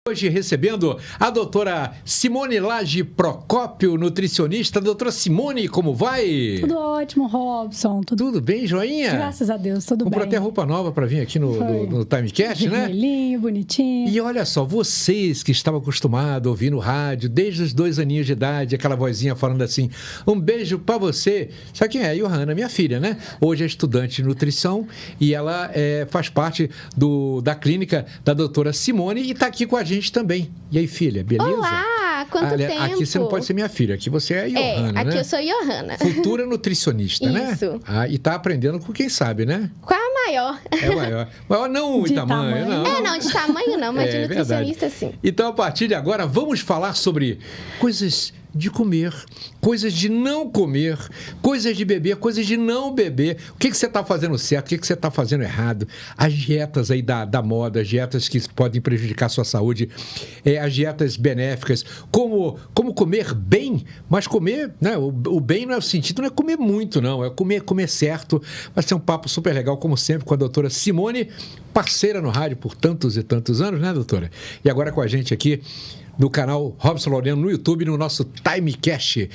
Hoje recebendo a doutora Simone Lage Procópio, nutricionista. Doutora Simone, como vai? Tudo ótimo, Robson. Tudo bem, joinha? Graças a Deus, tudo Comprou bem. até roupa nova para vir aqui no Timecast, né? Vermelhinho, bonitinho. E olha só, vocês que estavam acostumados a ouvir no rádio desde os 2 aninhos de idade, aquela vozinha falando assim, um beijo para você. Sabe quem é? Johanna, minha filha, né? Hoje é estudante de nutrição e ela faz parte da clínica da doutora Simone e está aqui com a gente também. E aí, filha, beleza? Olá, quanto tempo? Aqui você não pode ser minha filha, aqui você é a Johanna, aqui né? eu sou Johanna. Futura nutricionista, né? Isso. E tá aprendendo com quem sabe, né? Qual é a maior? É maior. Maior não de tamanho, não. Não, de tamanho não, mas de nutricionista verdade. sim. Então, a partir de agora, vamos falar sobre coisas de comer, coisas de não comer, coisas de beber, coisas de não beber. O que você está fazendo certo, o que você está fazendo errado. As dietas aí da moda, as dietas que podem prejudicar a sua saúde, as dietas benéficas, como comer bem, mas comer, né? O bem não é o sentido, não é comer muito, não, é comer certo. Vai ser um papo super legal, como sempre, com a doutora Simone, parceira no rádio por tantos e tantos anos, né, doutora? E agora com a gente aqui no canal Robson Laureano no YouTube, no nosso Timecast.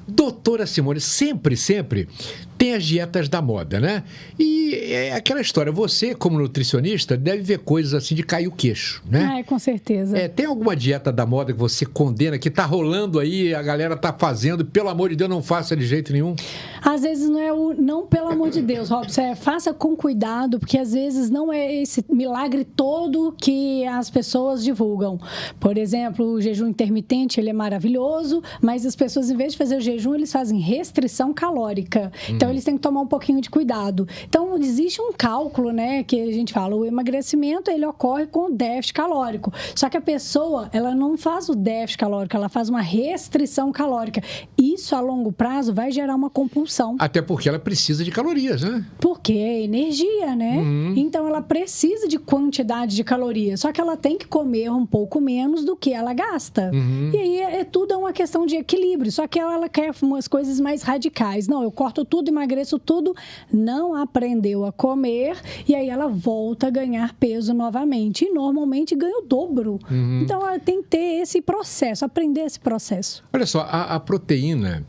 Doutora Simone, sempre tem as dietas da moda, né? E é aquela história, você como nutricionista deve ver coisas assim de cair o queixo, né? Com certeza. Tem alguma dieta da moda que você condena, que tá rolando aí, a galera tá fazendo, pelo amor de Deus, não faça de jeito nenhum? Às vezes não é não pelo amor de Deus, Robson, faça com cuidado, porque às vezes não é esse milagre todo que as pessoas divulgam. Por exemplo, o jejum intermitente, ele é maravilhoso, mas as pessoas, em vez de fazer o jejum, eles fazem restrição calórica. Então, eles têm que tomar um pouquinho de cuidado. Então, existe um cálculo, né, que a gente fala, o emagrecimento, ele ocorre com déficit calórico. Só que a pessoa, ela não faz o déficit calórico, ela faz uma restrição calórica. Isso, a longo prazo, vai gerar uma compulsão. Até porque ela precisa de calorias, né? Porque é energia, né? Então, ela precisa de quantidade de calorias. Só que ela tem que comer um pouco menos do que ela gasta. E aí, tudo é uma questão de equilíbrio. Só que ela quer umas coisas mais radicais. Não, eu corto tudo, emagreço tudo. Não aprendeu a comer. E aí, ela volta a ganhar peso novamente. E, normalmente, ganha o dobro. Então, ela tem que ter esse processo, aprender esse processo. Olha só, a proteína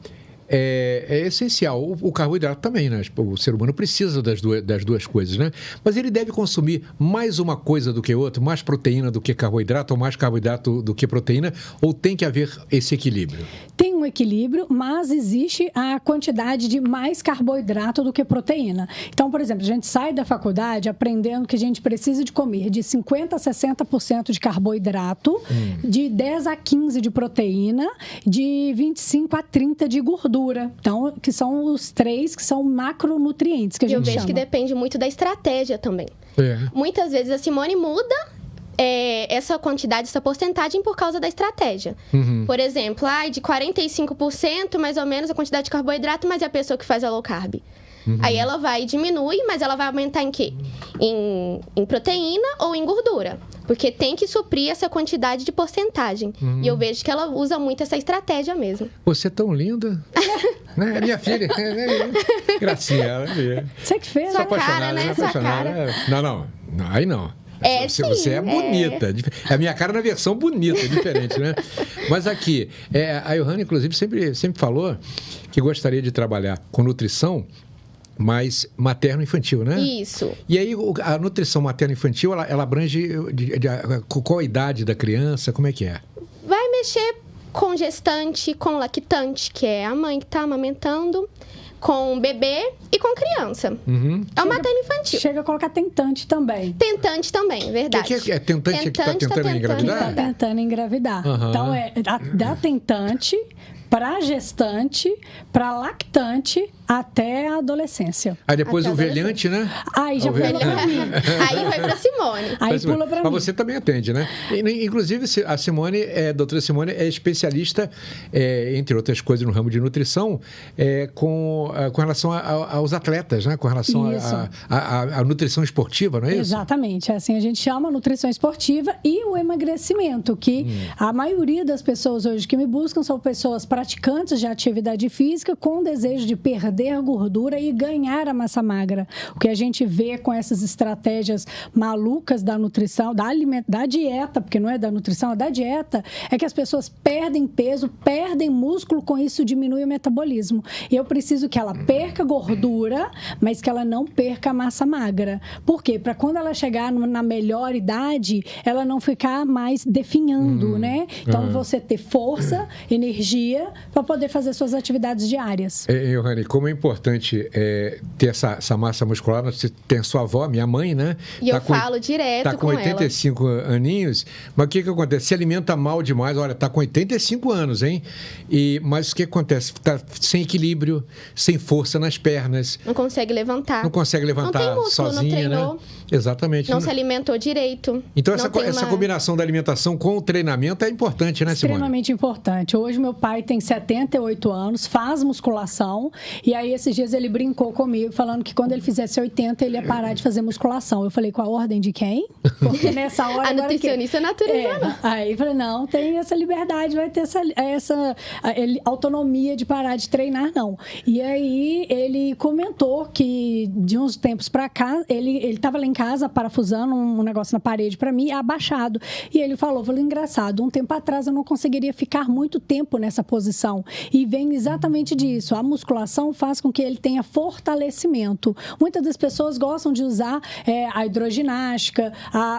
é essencial. O carboidrato também, né? O ser humano precisa das duas coisas, né? Mas ele deve consumir mais uma coisa do que outra, mais proteína do que carboidrato, ou mais carboidrato do que proteína, ou tem que haver esse equilíbrio? Tem um equilíbrio, mas existe a quantidade de mais carboidrato do que proteína. Então, por exemplo, a gente sai da faculdade aprendendo que a gente precisa de comer de 50% a 60% de carboidrato, de 10 a 15% de proteína, de 25 a 30% de gordura. Então, que são os 3 que são macronutrientes que a gente chama. Eu vejo que depende muito da estratégia também. Muitas vezes a Simone muda essa quantidade, essa porcentagem por causa da estratégia. Por exemplo, de 45% mais ou menos a quantidade de carboidrato, mas é a pessoa que faz a low carb. Aí ela vai e diminui, mas ela vai aumentar em quê? Em proteína ou em gordura. Porque tem que suprir essa quantidade de porcentagem. E eu vejo que ela usa muito essa estratégia mesmo. Você é tão linda. Né? Minha filha. Gracinha. Ela é. Você que fez, Sua cara, né? Sua cara. Não. Aí não. Você é bonita. A minha cara na versão bonita, diferente, né? Mas aqui, a Johanna, inclusive, sempre falou que gostaria de trabalhar com nutrição, mas materno-infantil, né? Isso. E aí, a nutrição materno-infantil, ela abrange qual a idade da criança? Como é que é? Vai mexer com gestante, com lactante, que é a mãe que está amamentando, com bebê e com criança. É o materno-infantil. Chega a colocar tentante também. Tentante também, verdade. O que é tentante? Que está tentando engravidar? Está tentando engravidar. Então, da tentante para gestante, para lactante, até a adolescência. Aí depois o velhante, né? Aí já pula pra mim. Aí vai pra Simone. Aí pula pra mim. Mas você também atende, né? Inclusive, a Simone, a doutora Simone, é especialista, entre outras coisas, no ramo de nutrição, com relação aos atletas, né? Com relação à nutrição esportiva, não é isso? Exatamente. Assim a gente chama nutrição esportiva e o emagrecimento, que a maioria das pessoas hoje que me buscam são pessoas para praticantes de atividade física com o desejo de perder gordura e ganhar a massa magra. O que a gente vê com essas estratégias malucas da nutrição, da dieta, porque não é da nutrição, é da dieta, é que as pessoas perdem peso, perdem músculo, com isso diminui o metabolismo. E eu preciso que ela perca gordura, mas que ela não perca a massa magra. Por quê? Para quando ela chegar na melhor idade, ela não ficar mais definhando, né? Então, você ter força, energia, para poder fazer suas atividades diárias. Rani, como é importante ter essa massa muscular, você tem a sua avó, minha mãe, né? E eu falo direto com ela. Está com 85 aninhos, mas o que acontece? Se alimenta mal demais, olha, está com 85 anos, hein? Mas o que acontece? Está sem equilíbrio, sem força nas pernas. Não consegue levantar. Não consegue levantar não tem músculo, sozinha, não treinou, né? Exatamente. Não se alimentou direito. Então, essa combinação da alimentação com o treinamento é importante, né, Simone? Extremamente importante. Hoje, meu pai tem 78 anos, faz musculação, e aí, esses dias, ele brincou comigo, falando que quando ele fizesse 80, ele ia parar de fazer musculação. Eu falei, com a ordem de quem? Porque nessa hora... A nutricionista natural. Aí, eu falei, não, tem essa liberdade, vai ter essa autonomia de parar de treinar, não. E aí, ele comentou que, de uns tempos pra cá, ele estava lá em casa, parafusando um negócio na parede pra mim, abaixado. E ele falou, engraçado, um tempo atrás eu não conseguiria ficar muito tempo nessa posição. E vem exatamente disso. A musculação faz com que ele tenha fortalecimento. Muitas das pessoas gostam de usar a hidroginástica,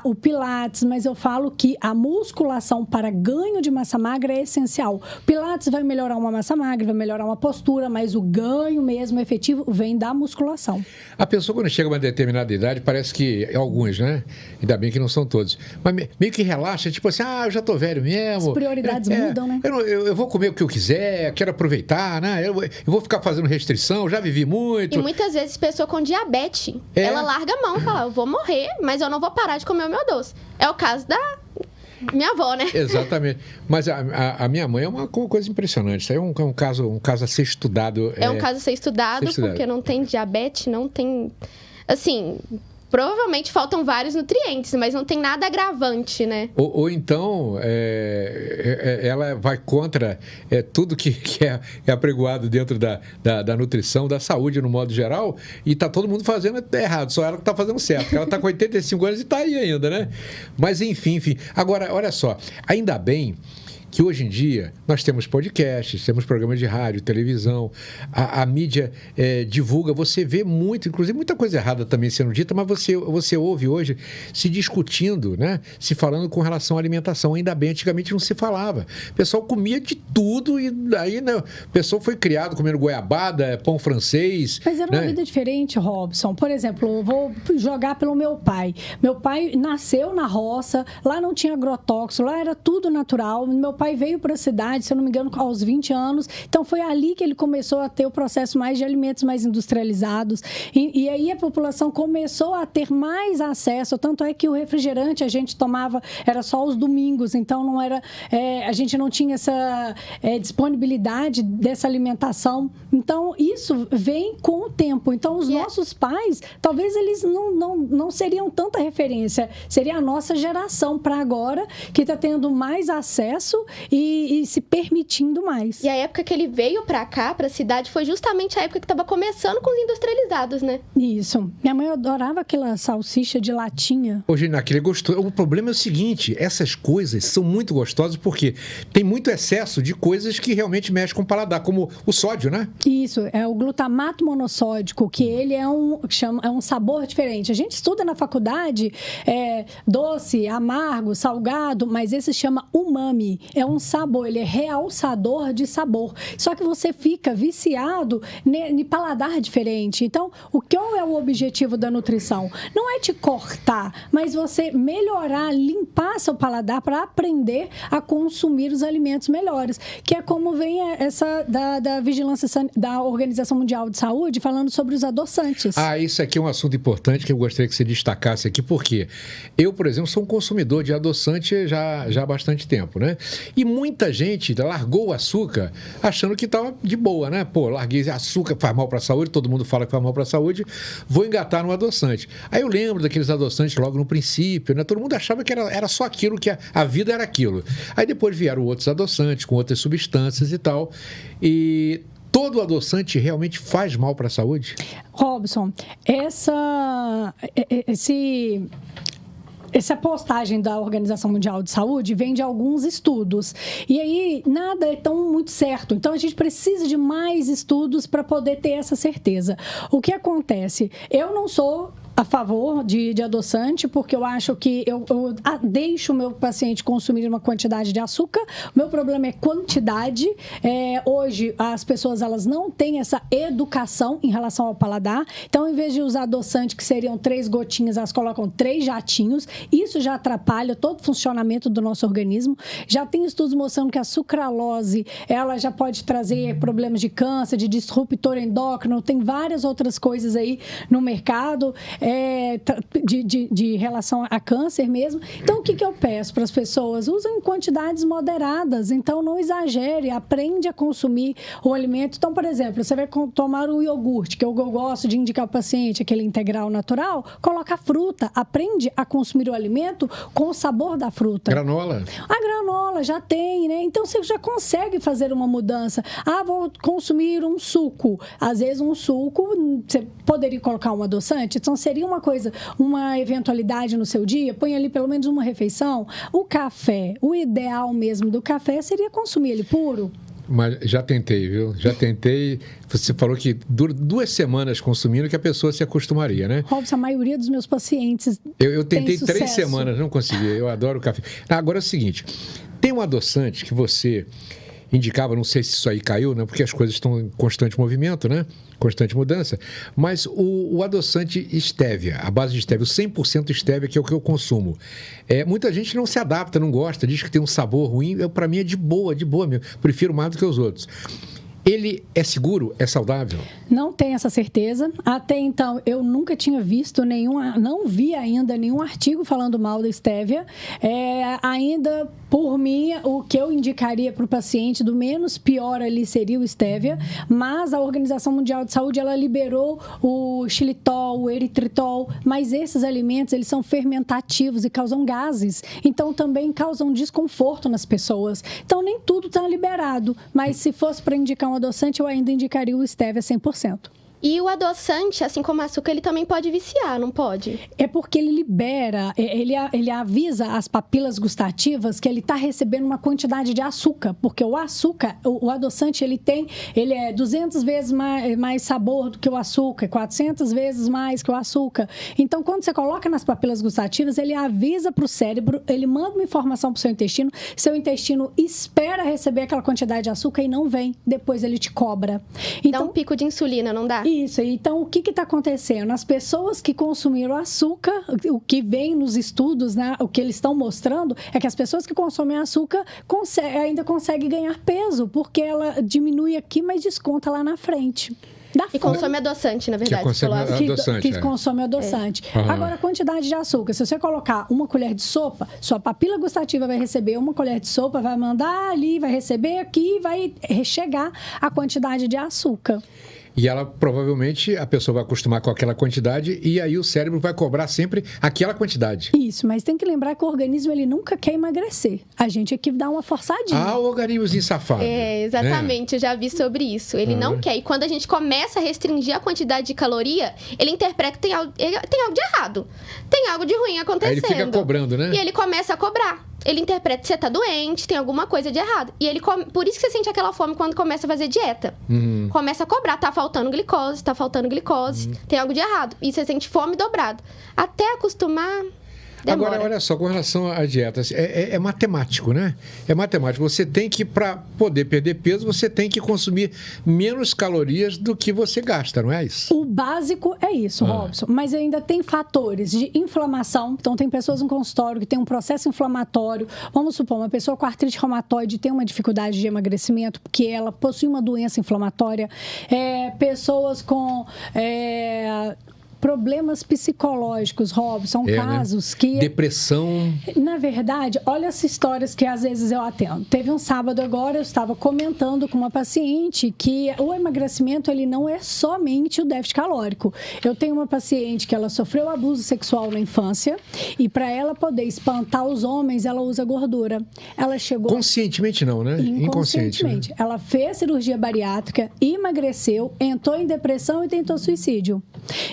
o pilates, mas eu falo que a musculação para ganho de massa magra é essencial. Pilates vai melhorar uma massa magra, vai melhorar uma postura, mas o ganho mesmo efetivo vem da musculação. A pessoa, quando chega a uma determinada idade, parece que alguns, né? Ainda bem que não são todos. Mas meio que relaxa, tipo assim, eu já tô velho mesmo. As prioridades mudam, né? Eu vou comer o que eu quiser, quero aproveitar, né? Eu vou ficar fazendo restrição, já vivi muito. E muitas vezes, pessoa com diabetes, ela larga a mão e fala, eu vou morrer, mas eu não vou parar de comer o meu doce. É o caso da minha avó, né? Exatamente. Mas a minha mãe é uma coisa impressionante. Isso aí é um caso a ser estudado. É um caso a ser estudado, porque não tem diabetes, não tem... Assim... Provavelmente faltam vários nutrientes, mas não tem nada agravante, né? Ou então, ela vai contra tudo que é apregoado dentro da nutrição, da saúde no modo geral, e está todo mundo fazendo errado, só ela que está fazendo certo. Ela está com 85 anos e está aí ainda, né? Mas enfim. Agora, olha só, ainda bem que hoje em dia nós temos podcasts, temos programas de rádio, televisão, a mídia divulga, você vê muito, inclusive muita coisa errada também sendo dita, mas você ouve hoje se discutindo, né? Se falando com relação à alimentação. Ainda bem, antigamente não se falava. O pessoal comia de tudo e aí, né, o pessoal foi criado comendo goiabada, pão francês. Mas era uma vida diferente, Robson. Por exemplo, eu vou jogar pelo meu pai. Meu pai nasceu na roça, lá não tinha agrotóxico, lá era tudo natural. Meu pai veio para a cidade, se eu não me engano, aos 20 anos. Então, foi ali que ele começou a ter o processo mais de alimentos mais industrializados. E aí a população começou a ter mais acesso. Tanto é que o refrigerante a gente tomava, era só aos domingos. Então, não era, a gente não tinha essa disponibilidade dessa alimentação. Então, isso vem com o tempo. Então, os nossos pais, talvez eles não seriam tanta referência. Seria a nossa geração para agora, que está tendo mais acesso e se permitindo mais. E a época que ele veio pra cá, pra cidade, foi justamente a época que tava começando com os industrializados, né? Isso. Minha mãe adorava aquela salsicha de latinha. Hoje, naquele gostoso. O problema é o seguinte, essas coisas são muito gostosas porque tem muito excesso de coisas que realmente mexem com o paladar, como o sódio, né? Isso, é o glutamato monossódico, que ele é um sabor diferente. A gente estuda na faculdade doce, amargo, salgado, mas esse se chama umami. É um sabor, ele é realçador de sabor. Só que você fica viciado em paladar diferente. Então, qual é o objetivo da nutrição? Não é te cortar, mas você melhorar, limpar seu paladar para aprender a consumir os alimentos melhores. Que é como vem essa da vigilância da Organização Mundial de Saúde falando sobre os adoçantes. Isso aqui é um assunto importante que eu gostaria que você destacasse aqui, porque eu, por exemplo, sou um consumidor de adoçante já há bastante tempo, né? E muita gente largou o açúcar achando que estava de boa, né? Pô, larguei açúcar, faz mal para a saúde, todo mundo fala que faz mal para a saúde, vou engatar no adoçante. Aí eu lembro daqueles adoçantes logo no princípio, né? Todo mundo achava que era só aquilo, que a vida era aquilo. Aí depois vieram outros adoçantes com outras substâncias e tal. E todo adoçante realmente faz mal para a saúde? Robson, essa postagem da Organização Mundial de Saúde vem de alguns estudos. E aí, nada é tão muito certo. Então, a gente precisa de mais estudos para poder ter essa certeza. O que acontece? Eu não sou a favor de adoçante, porque eu acho que eu deixo o meu paciente consumir uma quantidade de açúcar. O meu problema é quantidade. Hoje, as pessoas elas não têm essa educação em relação ao paladar. Então, em vez de usar adoçante, que seriam 3 gotinhas, elas colocam 3 jatinhos. Isso já atrapalha todo o funcionamento do nosso organismo. Já tem estudos mostrando que a sucralose, ela já pode trazer problemas de câncer, de disruptor endócrino. Tem várias outras coisas aí no mercado. De relação a câncer mesmo. Então, o que eu peço para as pessoas? Usem em quantidades moderadas. Então, não exagere. Aprende a consumir o alimento. Então, por exemplo, você vai tomar o iogurte, que eu gosto de indicar ao paciente, aquele integral natural, coloca fruta. Aprende a consumir o alimento com o sabor da fruta. Granola? A granola já tem, né? Então, você já consegue fazer uma mudança. Vou consumir um suco. Às vezes, um suco, você poderia colocar um adoçante? Então, seria uma eventualidade no seu dia, põe ali pelo menos uma refeição. O café, o ideal mesmo do café seria consumir ele puro. Mas já tentei, viu? Já tentei. Você falou que dura 2 semanas consumindo que a pessoa se acostumaria, né? Robson, a maioria dos meus pacientes eu tentei 3 semanas, não consegui. Eu adoro café. Agora é o seguinte, tem um adoçante que você indicava, não sei se isso aí caiu, né? Porque as coisas estão em constante movimento, né? Constante mudança, mas o adoçante stevia, a base de stevia, o 100% stevia, que é o que eu consumo. Muita gente não se adapta, não gosta, diz que tem um sabor ruim. Para mim é de boa mesmo. Prefiro mais do que os outros. Ele é seguro? É saudável? Não tenho essa certeza. Até então, eu nunca tinha visto não vi ainda nenhum artigo falando mal da stevia. Ainda, por mim, o que eu indicaria para o paciente do menos pior ali seria o stevia, mas a Organização Mundial de Saúde, ela liberou o xilitol, o eritritol, mas esses alimentos, eles são fermentativos e causam gases, então também causam desconforto nas pessoas. Então, nem tudo está liberado, mas se fosse para indicar um adoçante, eu ainda indicaria o stevia 100%. E o adoçante, assim como o açúcar, ele também pode viciar, não pode? É porque ele libera, ele avisa as papilas gustativas que ele está recebendo uma quantidade de açúcar, porque o açúcar, o adoçante, ele é 200 vezes mais sabor do que o açúcar, 400 vezes mais que o açúcar. Então, quando você coloca nas papilas gustativas, ele avisa para o cérebro, ele manda uma informação para o seu intestino espera receber aquela quantidade de açúcar e não vem, depois ele te cobra. Então, dá um pico de insulina, não dá? Isso, então o que está acontecendo? As pessoas que consumiram açúcar, o que vem nos estudos, né, o que eles estão mostrando é que as pessoas que consomem açúcar ainda conseguem ganhar peso, porque ela diminui aqui, mas desconta lá na frente. E consome adoçante, na verdade. Que consome adoçante. Agora, a quantidade de açúcar. Se você colocar uma colher de sopa, sua papila gustativa vai receber uma colher de sopa, vai mandar ali, vai receber aqui e vai chegar a quantidade de açúcar. E ela, provavelmente, a pessoa vai acostumar com aquela quantidade e aí o cérebro vai cobrar sempre aquela quantidade. Isso, mas tem que lembrar que o organismo, ele nunca quer emagrecer. A gente é que dá uma forçadinha. O organismozinho safado. Exatamente, né? Eu já vi sobre isso. Ele não quer. E quando a gente começa a restringir a quantidade de caloria, ele interpreta que tem algo de errado. Tem algo de ruim acontecendo. Aí ele fica cobrando, né? E ele começa a cobrar. Ele interpreta que você tá doente, tem alguma coisa de errado. E ele por isso que você sente aquela fome quando começa a fazer dieta. Começa a cobrar, tá faltando glicose, tem algo de errado. E você sente fome dobrado. Até acostumar... demora. Agora, olha só, com relação à dieta, é matemático, né? É matemático. Você tem que, para poder perder peso, você tem que consumir menos calorias do que você gasta, não é isso? O básico é isso, Robson. Mas ainda tem fatores de inflamação. Então, tem pessoas no consultório que tem um processo inflamatório. Vamos supor, uma pessoa com artrite reumatoide tem uma dificuldade de emagrecimento porque ela possui uma doença inflamatória. Pessoas com... problemas psicológicos, Robson, casos que... Depressão. Na verdade, olha as histórias que às vezes eu atendo. Teve um sábado agora, eu estava comentando com uma paciente que o emagrecimento, ele não é somente o déficit calórico. Eu tenho uma paciente que ela sofreu abuso sexual na infância e para ela poder espantar os homens, ela usa gordura. Ela chegou... Conscientemente não, né? Inconscientemente. Né? Ela fez cirurgia bariátrica, emagreceu, entrou em depressão e tentou suicídio.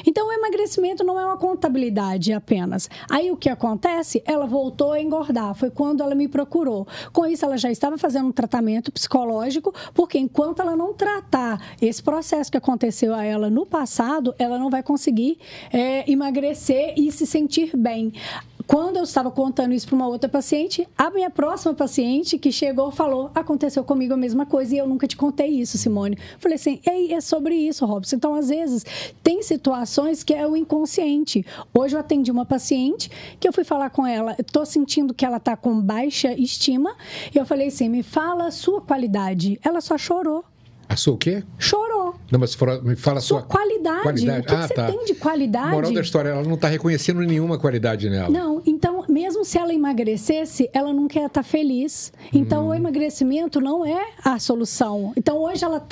Então, o emagrecimento não é uma contabilidade apenas. Aí, o que acontece? Ela voltou a engordar. Foi quando ela me procurou. Com isso, ela já estava fazendo um tratamento psicológico, porque enquanto ela não tratar esse processo que aconteceu a ela no passado, ela não vai conseguir emagrecer e se sentir bem. Quando eu estava contando isso para uma outra paciente, a minha próxima paciente que chegou falou, aconteceu comigo a mesma coisa e eu nunca te contei isso, Simone. Falei assim, é sobre isso, Robson. Então, às vezes, tem situações que é o inconsciente. Hoje eu atendi uma paciente que eu fui falar com ela, estou sentindo que ela está com baixa estima, e eu falei assim, me fala a sua qualidade. Ela só chorou. A sua o quê? Chorou. Não, mas me fala a sua qualidade. O que você tem de qualidade? Moral da história, ela não está reconhecendo nenhuma qualidade nela. Não, então, mesmo se ela emagrecesse, ela não quer estar feliz. Então, o emagrecimento não é a solução. Então, hoje ela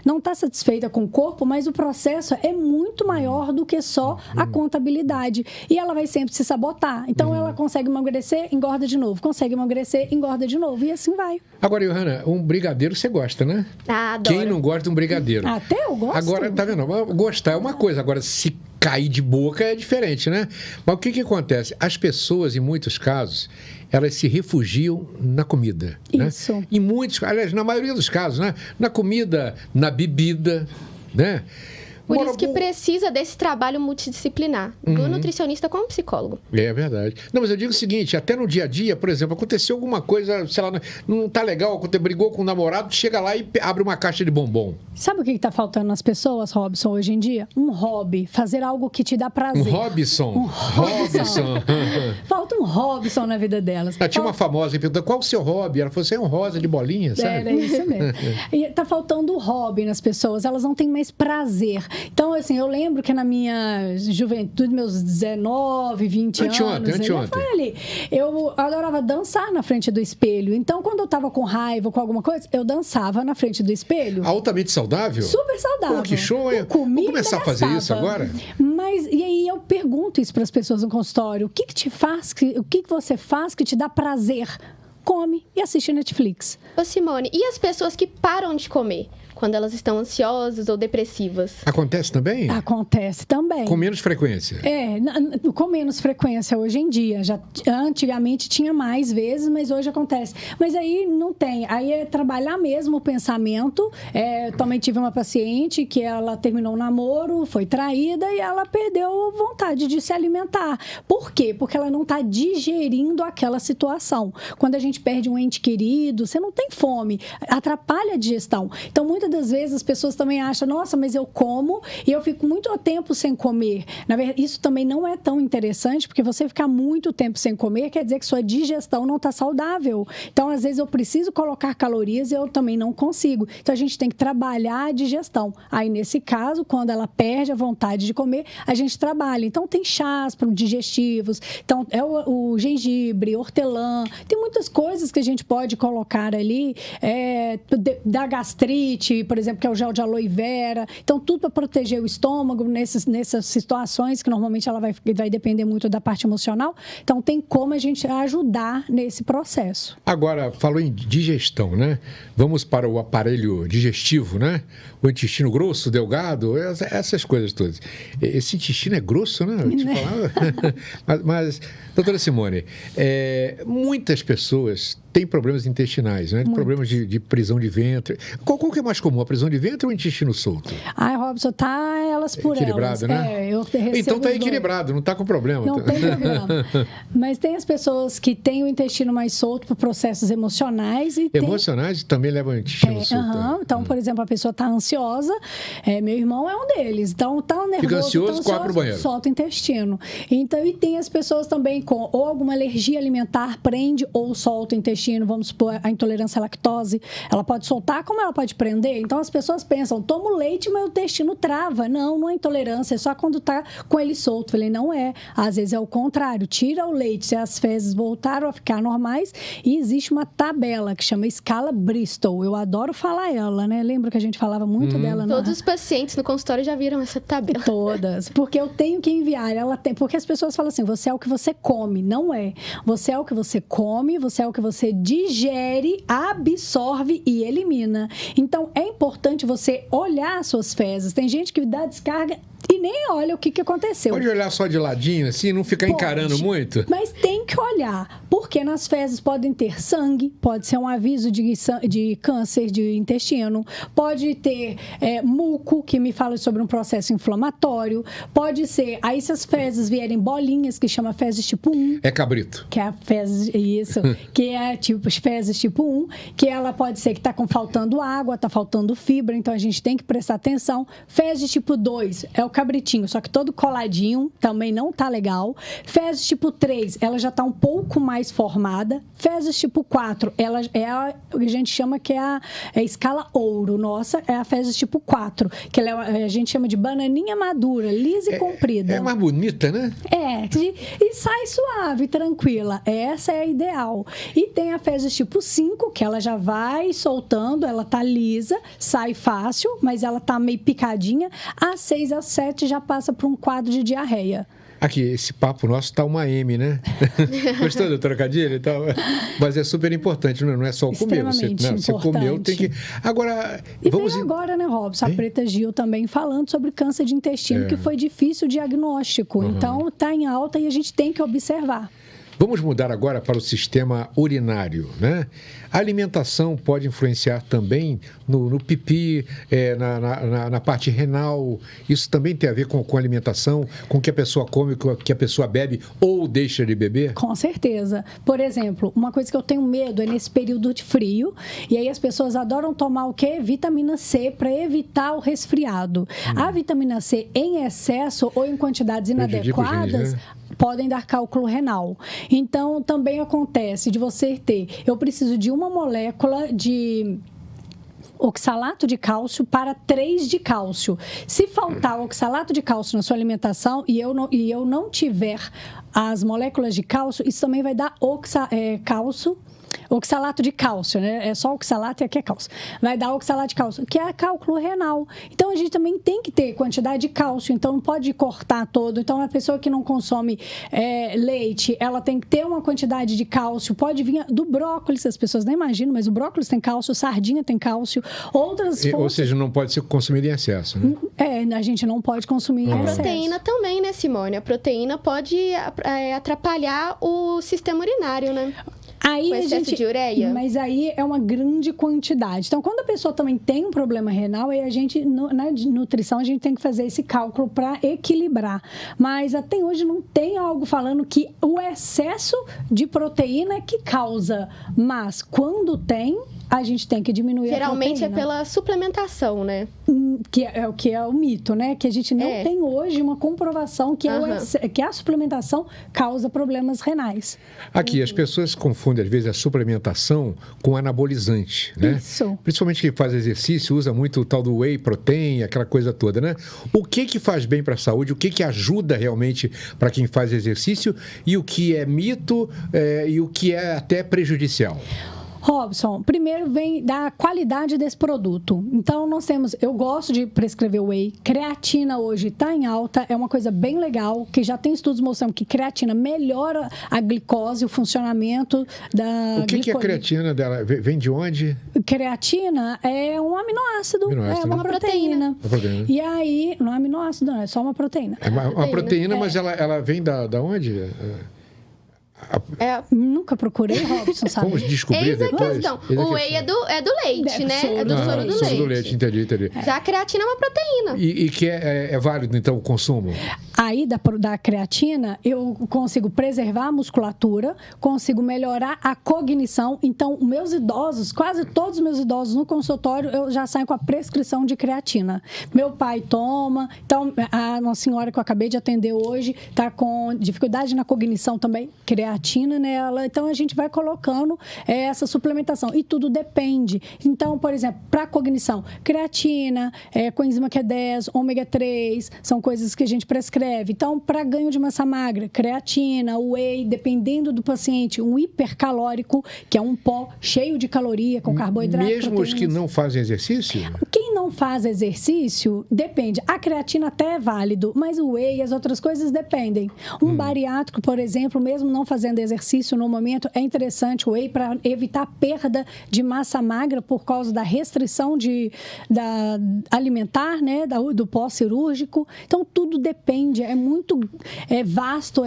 não está satisfeita com o corpo, mas o processo é muito maior do que só a contabilidade. E ela vai sempre se sabotar. Então, ela consegue emagrecer, engorda de novo. Consegue emagrecer, engorda de novo. E assim vai. Agora, Johanna, um brigadeiro você gosta, né? Adoro. Quem não gosta de um brigadeiro? Até eu gosto. Agora, tá vendo? Gostar é uma coisa. Agora, se cair de boca é diferente, né? Mas o que acontece? As pessoas, em muitos casos, elas se refugiam na comida. Isso. Né? Em muitos, aliás, na maioria dos casos, né? Na comida, na bebida, né? Por isso que precisa desse trabalho multidisciplinar, do nutricionista como psicólogo. É verdade. Não, mas eu digo o seguinte, até no dia a dia, por exemplo, aconteceu alguma coisa, sei lá, não tá legal, brigou com o namorado, chega lá e abre uma caixa de bombom. Sabe o que está faltando nas pessoas, Robson, hoje em dia? Um hobby, fazer algo que te dá prazer. Um Robson. Falta um Robson na vida delas. Tinha uma famosa que perguntou, qual o seu hobby? Ela falou, você é um rosa de bolinha, sabe? Era isso mesmo. E tá faltando o hobby nas pessoas, elas não têm mais prazer. Então, assim, eu lembro que na minha juventude, meus 19, 20 anos... Anteontem. Eu adorava dançar na frente do espelho. Então, quando eu tava com raiva, com alguma coisa, eu dançava na frente do espelho. Altamente saudável? Super saudável. Pô, que show, hein? Vamos começar a fazer isso agora? Mas, e aí eu pergunto isso para as pessoas no consultório. O que te faz, o que você faz que te dá prazer? Come e assiste Netflix. Ô Simone, e as pessoas que param de comer? Quando elas estão ansiosas ou depressivas. Acontece também? Acontece também. Com menos frequência? Com menos frequência hoje em dia. Antigamente tinha mais vezes, mas hoje acontece. Mas aí não tem. Aí é trabalhar mesmo o pensamento. Também tive uma paciente que ela terminou um namoro, foi traída e ela perdeu vontade de se alimentar. Por quê? Porque ela não está digerindo aquela situação. Quando a gente perde um ente querido, você não tem fome. Atrapalha a digestão. Então, muitas das vezes as pessoas também acham, nossa, mas eu como e eu fico muito tempo sem comer. Na verdade, isso também não é tão interessante, porque você ficar muito tempo sem comer quer dizer que sua digestão não está saudável. Então, às vezes, eu preciso colocar calorias e eu também não consigo. Então, a gente tem que trabalhar a digestão. Aí, nesse caso, quando ela perde a vontade de comer, a gente trabalha. Então, tem chás digestivos, então, é o gengibre, hortelã, tem muitas coisas que a gente pode colocar ali, da gastrite, por exemplo, que é o gel de aloe vera. Então, tudo para proteger o estômago nessas situações, que normalmente ela vai depender muito da parte emocional. Então, tem como a gente ajudar nesse processo. Agora, falou em digestão, né? Vamos para o aparelho digestivo, né? O intestino grosso, delgado, essas coisas todas. Esse intestino é grosso, né? Mas, doutora Simone, muitas pessoas têm problemas intestinais, né? Problemas de prisão de ventre. Qual que é mais comum, a prisão de ventre ou o intestino solto? Robson, tá elas por equilibrado, elas. Né? Então tá equilibrado, não tá com problema. Não tem problema. Mas tem as pessoas que têm o intestino mais solto por processos emocionais. Emocionais também levam o intestino solto. Então, por exemplo, a pessoa está ansiosa, ansiosa, meu irmão é um deles. Então, tá nervoso, fica ansioso, corre pro banheiro. Solta o intestino. Então, e tem as pessoas também com ou alguma alergia alimentar, prende ou solta o intestino. Vamos supor, a intolerância à lactose. Ela pode soltar, como ela pode prender? Então, as pessoas pensam, tomo leite, mas o intestino trava. Não é intolerância, é só quando tá com ele solto. Eu falei, não é. Às vezes é o contrário. Tira o leite, se as fezes voltaram a ficar normais. E existe uma tabela que chama escala Bristol. Eu adoro falar ela, né? Lembra que a gente falava muito dela? Todos os pacientes no consultório já viram essa tabela. Todas. Porque eu tenho que enviar. Porque as pessoas falam assim, você é o que você come. Não é. Você é o que você come, você é o que você digere, absorve e elimina. Então, é importante você olhar as suas fezes. Tem gente que dá descarga e nem olha o que aconteceu. Pode olhar só de ladinho, assim, não ficar encarando muito? Mas tem que olhar, porque nas fezes podem ter sangue, pode ser um aviso de câncer de intestino, pode ter muco, que me fala sobre um processo inflamatório, pode ser, aí se as fezes vierem bolinhas, que chama fezes tipo 1. É cabrito. Que é a fezes, isso, que é tipo fezes tipo 1, que ela pode ser que está faltando água, está faltando fibra, então a gente tem que prestar atenção. Fezes tipo 2 é o cabritinho, só que todo coladinho, também não tá legal. Fezes tipo 3, ela já tá um pouco mais formada. Fezes tipo 4, ela é a que a gente chama que é a escala ouro. Nossa, é a fezes tipo 4, que a gente chama de bananinha madura, lisa e comprida. É mais bonita, né? E sai suave, tranquila. Essa é a ideal. E tem a fezes tipo 5, que ela já vai soltando, ela tá lisa, sai fácil, mas ela tá meio picadinha. A 6 a 7 já passa por um quadro de diarreia. Aqui, esse papo nosso tá uma M, né? Gostou do trocadilho e tal? Mas é super importante, não é só comer. Você comeu, tem que... Agora, vem agora, né, Robson? A Preta Gil também falando sobre câncer de intestino, que foi difícil o diagnóstico. Então, tá em alta e a gente tem que observar. Vamos mudar agora para o sistema urinário, né? A alimentação pode influenciar também no pipi, na parte renal. Isso também tem a ver com a alimentação, com o que a pessoa come, com o que a pessoa bebe ou deixa de beber? Com certeza. Por exemplo, uma coisa que eu tenho medo é nesse período de frio. E aí as pessoas adoram tomar o quê? Vitamina C para evitar o resfriado. A vitamina C em excesso ou em quantidades inadequadas... podem dar cálculo renal. Então, também acontece de você ter... Eu preciso de uma molécula de oxalato de cálcio para 3 de cálcio. Se faltar oxalato de cálcio na sua alimentação e eu não tiver as moléculas de cálcio, isso também vai dar oxalato de cálcio, né? É só oxalato e aqui é cálcio. Vai dar oxalato de cálcio, que é cálculo renal. Então, a gente também tem que ter quantidade de cálcio, então não pode cortar todo. Então, a pessoa que não consome leite, ela tem que ter uma quantidade de cálcio. Pode vir do brócolis, as pessoas nem imaginam, mas o brócolis tem cálcio, sardinha tem cálcio, outras fontes... Ou seja, não pode ser consumido em excesso, né? A gente não pode consumir em excesso. A proteína também, né, Simone? A proteína pode atrapalhar o sistema urinário, né? Aí com excesso de ureia? Mas aí é uma grande quantidade. Então, quando a pessoa também tem um problema renal, aí a gente, na nutrição, a gente tem que fazer esse cálculo para equilibrar. Mas até hoje não tem algo falando que o excesso de proteína é que causa. Mas quando tem, a gente tem que diminuir a proteína. Geralmente é pela suplementação, né? Que é o mito, né? Que a gente não tem hoje uma comprovação que, que a suplementação causa problemas renais. Aqui, as pessoas confundem, às vezes, a suplementação com anabolizante, né? Isso. Principalmente quem faz exercício, usa muito o tal do whey protein, aquela coisa toda, né? O que faz bem para a saúde? O que ajuda realmente para quem faz exercício? E o que é mito e o que é até prejudicial? Robson, primeiro vem da qualidade desse produto. Então, nós temos... Eu gosto de prescrever whey. Creatina hoje está em alta. É uma coisa bem legal, que já tem estudos mostrando que creatina melhora a glicose, o funcionamento da O que é a creatina dela? Vem de onde? Creatina é um aminoácido. É uma proteína. E aí... Não é aminoácido, não. É só uma proteína. É uma proteína, mas ela vem da onde? Nunca procurei, Robson, sabe? Vamos descobrir depois. O whey é do leite, né? É do soro do leite. Soro do leite, entendi. Já a creatina é uma proteína. E que é válido, então, o consumo? Aí, da creatina, eu consigo preservar a musculatura, consigo melhorar a cognição. Então, meus idosos, quase todos os meus idosos no consultório, eu já saio com a prescrição de creatina. Meu pai toma. Então, uma senhora que eu acabei de atender hoje está com dificuldade na cognição também, creatina nela. Então, a gente vai colocando essa suplementação. E tudo depende. Então, por exemplo, para cognição, creatina, coenzima Q10, ômega 3, são coisas que a gente prescreve. Então, para ganho de massa magra, creatina, whey, dependendo do paciente, um hipercalórico, que é um pó cheio de caloria, com carboidrato. Mesmo os que não fazem exercício? Quem não faz exercício, depende. A creatina até é válido, mas o whey e as outras coisas dependem. Um bariátrico, por exemplo, mesmo não fazendo exercício no momento, é interessante o whey para evitar perda de massa magra por causa da restrição da alimentar, né, do pós-cirúrgico. Então, tudo depende. É muito vasto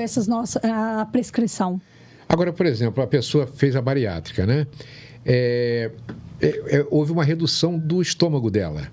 a prescrição. Agora, por exemplo, a pessoa fez a bariátrica, né? Houve uma redução do estômago dela.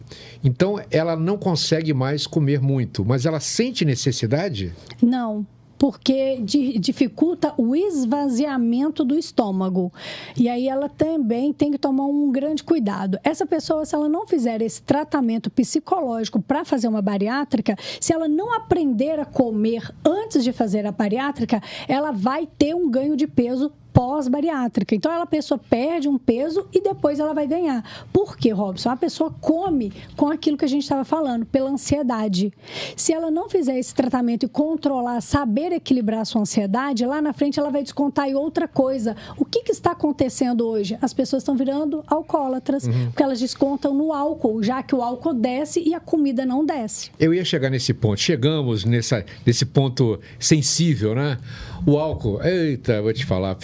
Então, ela não consegue mais comer muito, mas ela sente necessidade? Não. Porque dificulta o esvaziamento do estômago. E aí ela também tem que tomar um grande cuidado. Essa pessoa, se ela não fizer esse tratamento psicológico para fazer uma bariátrica, se ela não aprender a comer antes de fazer a bariátrica, ela vai ter um ganho de peso pós-bariátrica. Então, a pessoa perde um peso e depois ela vai ganhar. Por quê, Robson? A pessoa come com aquilo que a gente estava falando, pela ansiedade. Se ela não fizer esse tratamento e controlar, saber equilibrar a sua ansiedade, lá na frente ela vai descontar em outra coisa. O que está acontecendo hoje? As pessoas estão virando alcoólatras, porque elas descontam no álcool, já que o álcool desce e a comida não desce. Eu ia chegar nesse ponto. Chegamos nesse ponto sensível, né? O álcool, eita, vou te falar,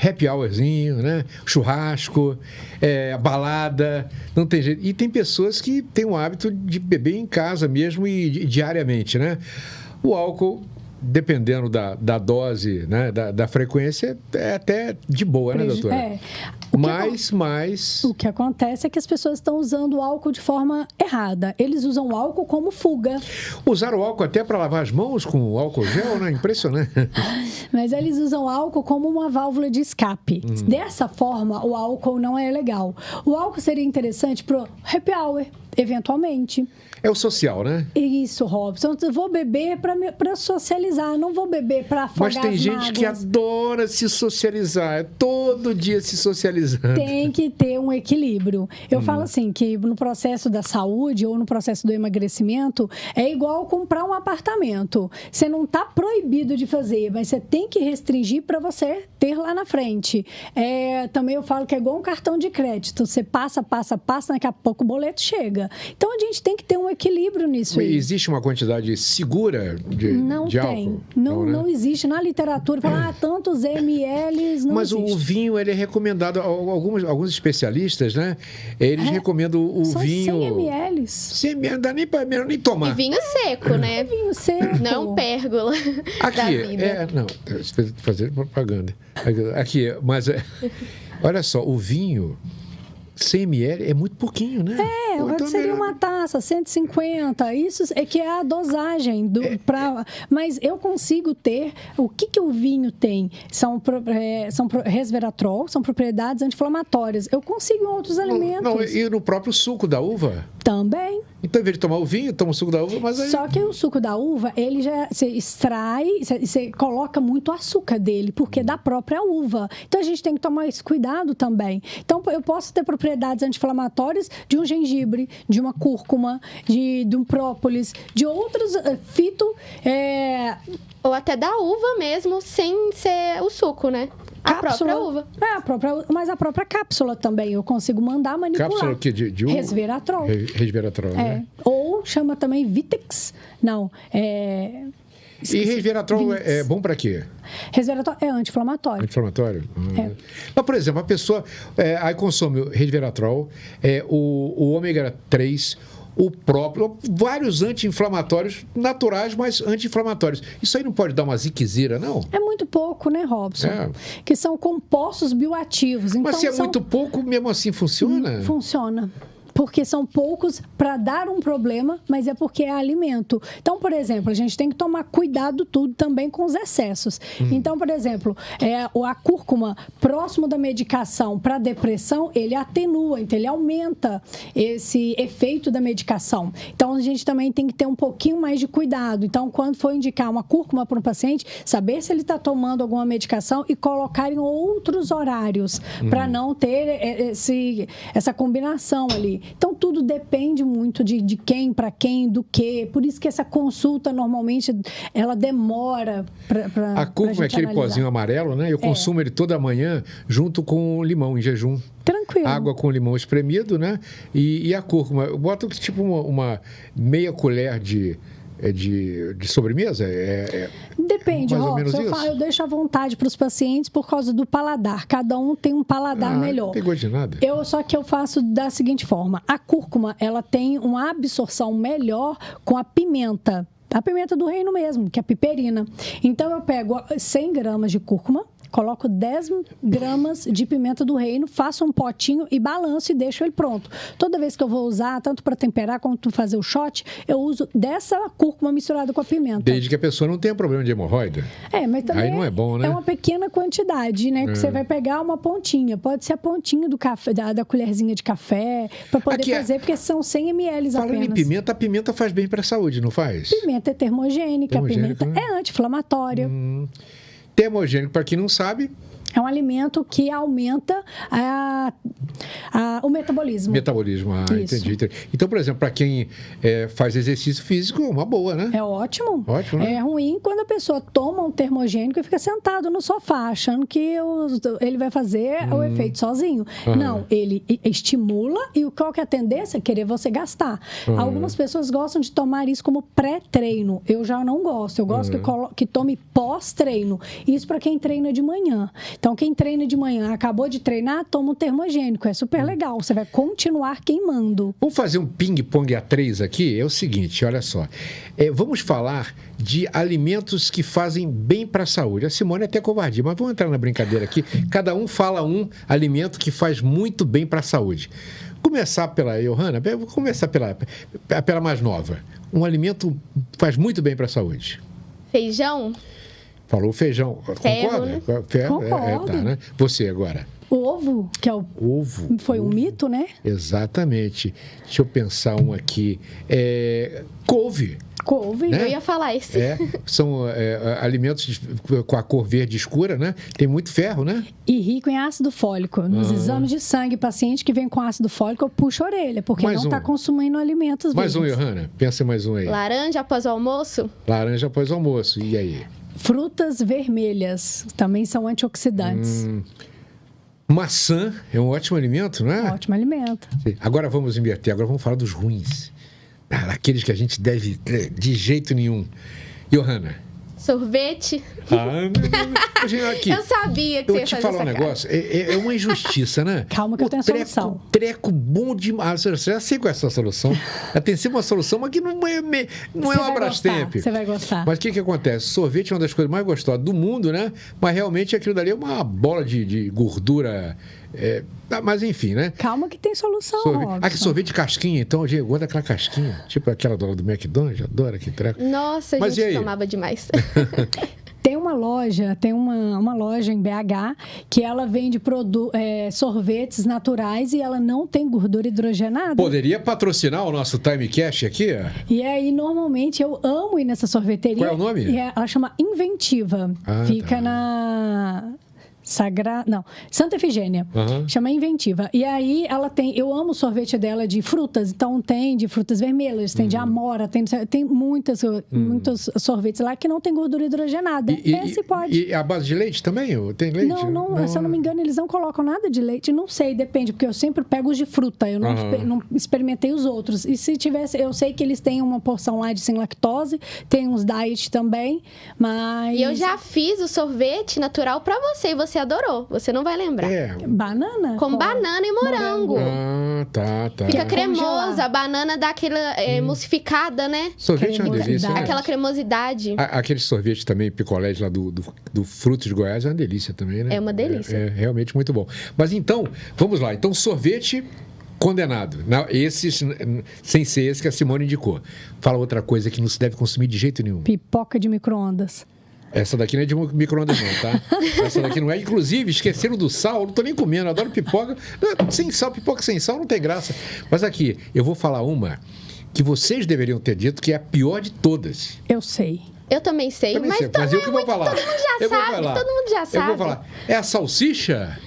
happy hourzinho, né? Churrasco, balada, não tem jeito. E tem pessoas que têm o hábito de beber em casa mesmo e diariamente, né? O álcool, dependendo da dose, né? da frequência, é até de boa, né, doutora? Mas o que acontece é que as pessoas estão usando o álcool de forma errada. Eles usam o álcool como fuga. Usaram o álcool até para lavar as mãos com álcool gel, né? Impressionante. Mas eles usam o álcool como uma válvula de escape. Dessa forma, o álcool não é legal. O álcool seria interessante para o happy hour, eventualmente. É o social, né? Isso, Robson. Eu vou beber para socializar, não vou beber para afogar as mágoas. Mas tem gente que adora se socializar, todo dia se socializando. Tem que ter um equilíbrio. Eu falo assim, que no processo da saúde ou no processo do emagrecimento, é igual comprar um apartamento. Você não está proibido de fazer, mas você tem que restringir para você ter lá na frente. Também eu falo que é igual um cartão de crédito. Você passa, daqui a pouco o boleto chega. Então, a gente tem que ter um equilíbrio nisso aí. Existe uma quantidade segura de álcool? Não existe. Na literatura, fala, tantos ml, não Mas existe. O vinho, ele é recomendado, alguns especialistas, né? Eles recomendam o vinho... 100 ml. 100 ml, não dá melhor nem tomar. E vinho seco, né? Vinho seco. Não pérgola da vida. Não, fazer propaganda. Aqui, mas olha só, o vinho... 100 ml é muito pouquinho, né? Então seria uma taça, 150. Isso é que é a dosagem. Mas eu consigo ter... O que o vinho tem? São resveratrol, são propriedades anti-inflamatórias. Eu consigo em outros alimentos. E no próprio suco da uva? Também. Então, em vez de tomar o vinho, toma o suco da uva, mas aí... Só que o suco da uva, ele já... Você extrai, você coloca muito açúcar dele, porque é da própria uva. Então, a gente tem que tomar esse cuidado também. Então, eu posso ter propriedades anti-inflamatórias de um gengibre, de uma cúrcuma, de um própolis, de outros Ou até da uva mesmo, sem ser o suco, né? Cápsula, a própria uva. Mas a própria cápsula também, eu consigo mandar manipular. Cápsula o quê? De uva? Resveratrol. Resveratrol, né? Ou chama também Vitex. Não, E resveratrol é bom para quê? Resveratrol é anti-inflamatório. Anti-inflamatório? Mas, por exemplo, a pessoa aí consome o resveratrol, o ômega 3, o próprio, vários anti-inflamatórios naturais, mas anti-inflamatórios. Isso aí não pode dar uma ziquezira, não? É muito pouco, né, Robson? Que são compostos bioativos. Então, mas se é muito pouco, mesmo assim funciona? Funciona. Porque são poucos para dar um problema, mas é porque é alimento. Então, por exemplo, a gente tem que tomar cuidado tudo também com os excessos. Então, por exemplo, a cúrcuma próximo da medicação para depressão, ele atenua, então ele aumenta esse efeito da medicação. Então, a gente também tem que ter um pouquinho mais de cuidado. Então, quando for indicar uma cúrcuma para um paciente, saber se ele está tomando alguma medicação e colocar em outros horários, para não ter essa combinação ali. Então, tudo depende muito de quem, para quem, do que. Por isso que essa consulta, normalmente, ela demora para a cúrcuma é aquele pozinho amarelo, né? Eu consumo ele toda manhã junto com limão, em jejum. Tranquilo. Água com limão espremido, né? E a cúrcuma. Eu boto tipo uma meia colher de sobremesa? Depende, Robson. Eu deixo à vontade para os pacientes por causa do paladar. Cada um tem um paladar melhor. Não tem gosto de nada. Só que eu faço da seguinte forma. A cúrcuma, ela tem uma absorção melhor com a pimenta. A pimenta do reino mesmo, que é a piperina. Então, eu pego 100 gramas de cúrcuma, coloco 10 gramas de pimenta do reino, faço um potinho e balanço e deixo ele pronto. Toda vez que eu vou usar, tanto para temperar quanto fazer o shot, eu uso dessa cúrcuma misturada com a pimenta. Desde que a pessoa não tenha problema de hemorroida. Mas também aí não é bom, né? É uma pequena quantidade, né? Que você vai pegar uma pontinha. Pode ser a pontinha do café, da colherzinha de café, para poder fazer, porque são 100 ml apenas. Falando em pimenta, a pimenta faz bem para a saúde, não faz? Pimenta é termogênica, a pimenta é anti-inflamatória. Termogênico, para quem não sabe... É um alimento que aumenta o metabolismo. Metabolismo, entendi. Então, por exemplo, para quem faz exercício físico, é uma boa, né? É ótimo. Ótimo, né? É ruim quando a pessoa toma um termogênico e fica sentado no sofá, achando que ele vai fazer o efeito sozinho. Não, ele estimula e qual que é a tendência? Querer você gastar. Algumas pessoas gostam de tomar isso como pré-treino. Eu já não gosto. Eu gosto que tome pós-treino. Isso para quem treina de manhã. Então, quem treina de manhã, acabou de treinar, toma um termogênico. É super legal. Você vai continuar queimando. Vamos fazer um ping-pong a 3 aqui? É o seguinte, olha só. Vamos falar de alimentos que fazem bem para a saúde. A Simone é até covardia, mas vamos entrar na brincadeira aqui. Cada um fala um alimento que faz muito bem para a saúde. Começar pela Johanna, vou começar pela mais nova. Um alimento que faz muito bem para a saúde. Feijão? Falou feijão. Concorda? Né? Concordo. Tá, né? Você agora. Ovo, que é Ovo. Foi um mito, né? Exatamente. Deixa eu pensar um aqui. Couve. Couve. Né? Eu ia falar esse. São alimentos com a cor verde escura, né? Tem muito ferro, né? E rico em ácido fólico. Nos exames de sangue, paciente que vem com ácido fólico, eu puxo a orelha, porque não está consumindo alimentos verdes. Mais um, Johanna. Pensa mais um aí. Laranja após o almoço? Laranja após o almoço. E aí? Frutas vermelhas também são antioxidantes. Maçã é um ótimo alimento, não é? Ótimo alimento. Sim. Agora vamos inverter, agora vamos falar dos ruins. Aqueles que a gente deve de jeito nenhum. Johanna. Sorvete. Aqui, eu sabia que você ia fazer te falar um negócio, é uma injustiça, né? Calma que eu tenho a solução. Treco bom demais. Eu já sei qual é essa solução. Tem sempre uma solução, mas que não é uma Brastemp. Você vai gostar. Mas o que acontece? Sorvete é uma das coisas mais gostosas do mundo, né? Mas realmente aquilo dali é uma bola de gordura. Mas enfim, né? Calma que tem solução. Que sorvete de casquinha, então, eu gosto daquela casquinha. Tipo aquela do McDonald's, eu adoro aquele treco. Nossa, a gente tomava demais. Tem uma loja, uma loja em BH que ela vende sorvetes naturais e ela não tem gordura hidrogenada. Poderia patrocinar o nosso Timecast aqui? E aí, normalmente, eu amo ir nessa sorveteria. Qual é o nome? Ela chama Inventiva. Fica na... Santa Efigênia. Chama Inventiva. E aí ela eu amo o sorvete dela de frutas, então tem de frutas vermelhas, tem de amora, tem muitos sorvetes lá que não tem gordura hidrogenada. Esse pode. E a base de leite também? Tem leite? Não, se eu não me engano, eles não colocam nada de leite, não sei, depende, porque eu sempre pego os de fruta, eu não experimentei os outros. E se tivesse, eu sei que eles têm uma porção lá de sem lactose, tem uns diet também, mas... E eu já fiz o sorvete natural pra você, e você você adorou. Você não vai lembrar. Banana? Com banana e morango. Tá. Fica cremosa, a banana dá aquela emulsificada, né? Sorvete é uma delícia, né? Aquela cremosidade. Aquele sorvete também, picolés lá do Frutos de Goiás, é uma delícia também, né? É uma delícia. É realmente muito bom. Mas então, vamos lá. Então, sorvete condenado. Esse, sem ser esse que a Simone indicou. Fala outra coisa que não se deve consumir de jeito nenhum. Pipoca de micro-ondas. Essa daqui não é de micro-ondas não, tá? Essa daqui não é. Inclusive, esqueceram do sal, eu não tô nem comendo, eu adoro pipoca. Sem sal, pipoca sem sal não tem graça. Mas aqui, eu vou falar uma que vocês deveriam ter dito que é a pior de todas. Eu sei. Eu também sei, mas eu que vou falar. Todo mundo já sabe. Eu vou falar. É a salsicha?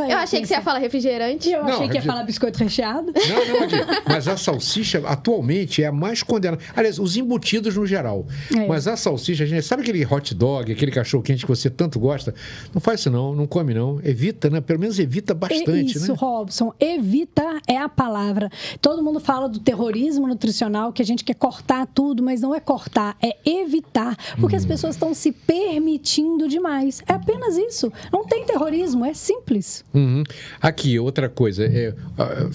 Eu achei que você ia falar refrigerante. Eu achei que ia falar biscoito recheado. Não, aqui. Mas a salsicha, atualmente, é a mais condenada. Aliás, os embutidos no geral. Mas a salsicha, gente, sabe aquele hot dog, aquele cachorro-quente que você tanto gosta? Não faz isso não come não. Evita, né? Pelo menos evita bastante, isso, né? Robson. Evita é a palavra. Todo mundo fala do terrorismo nutricional, que a gente quer cortar tudo, mas não é cortar, é evitar. Porque as pessoas estão se permitindo demais. É apenas isso. Não tem terrorismo, é simples. Aqui, outra coisa.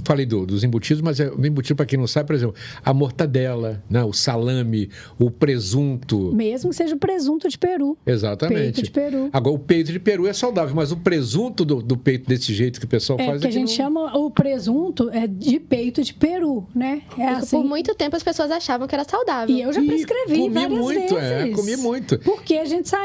Falei dos embutidos, mas o embutido, para quem não sabe, por exemplo, a mortadela, né, o salame, o presunto. Mesmo que seja o presunto de peru. Exatamente. Peito de peru. Agora, o peito de peru é saudável, mas o presunto do peito desse jeito que o pessoal faz... que a gente chama o presunto de peito de peru, né? Por muito tempo as pessoas achavam que era saudável. E eu já prescrevi várias vezes. Comi muito. Porque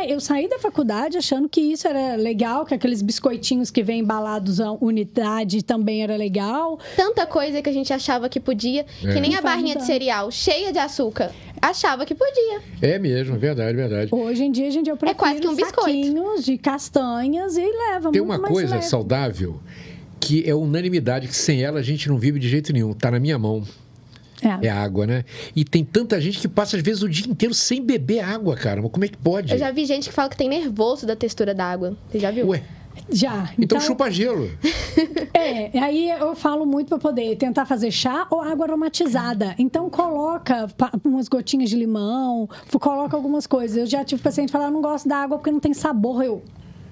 eu saí da faculdade achando que isso era legal, que aqueles biscoitinhos que vêm embalados a unidade também era legal. Tanta coisa que a gente achava que podia, que nem a barrinha de cereal cheia de açúcar. Achava que podia. É mesmo, verdade. Hoje em dia, eu prefiro quase que um saquinhos de castanhas e leva. Tem uma coisa saudável que é unanimidade, que sem ela a gente não vive de jeito nenhum. Tá na minha mão. É água, né? E tem tanta gente que passa, às vezes, o dia inteiro sem beber água, cara. Mas como é que pode? Eu já vi gente que fala que tem nervoso da textura da água. Você já viu? Ué? Já. Então chupa gelo. Aí eu falo muito para poder tentar fazer chá ou água aromatizada. Então coloca umas gotinhas de limão, coloca algumas coisas. Eu já tive paciente falar, não gosto da água porque não tem sabor.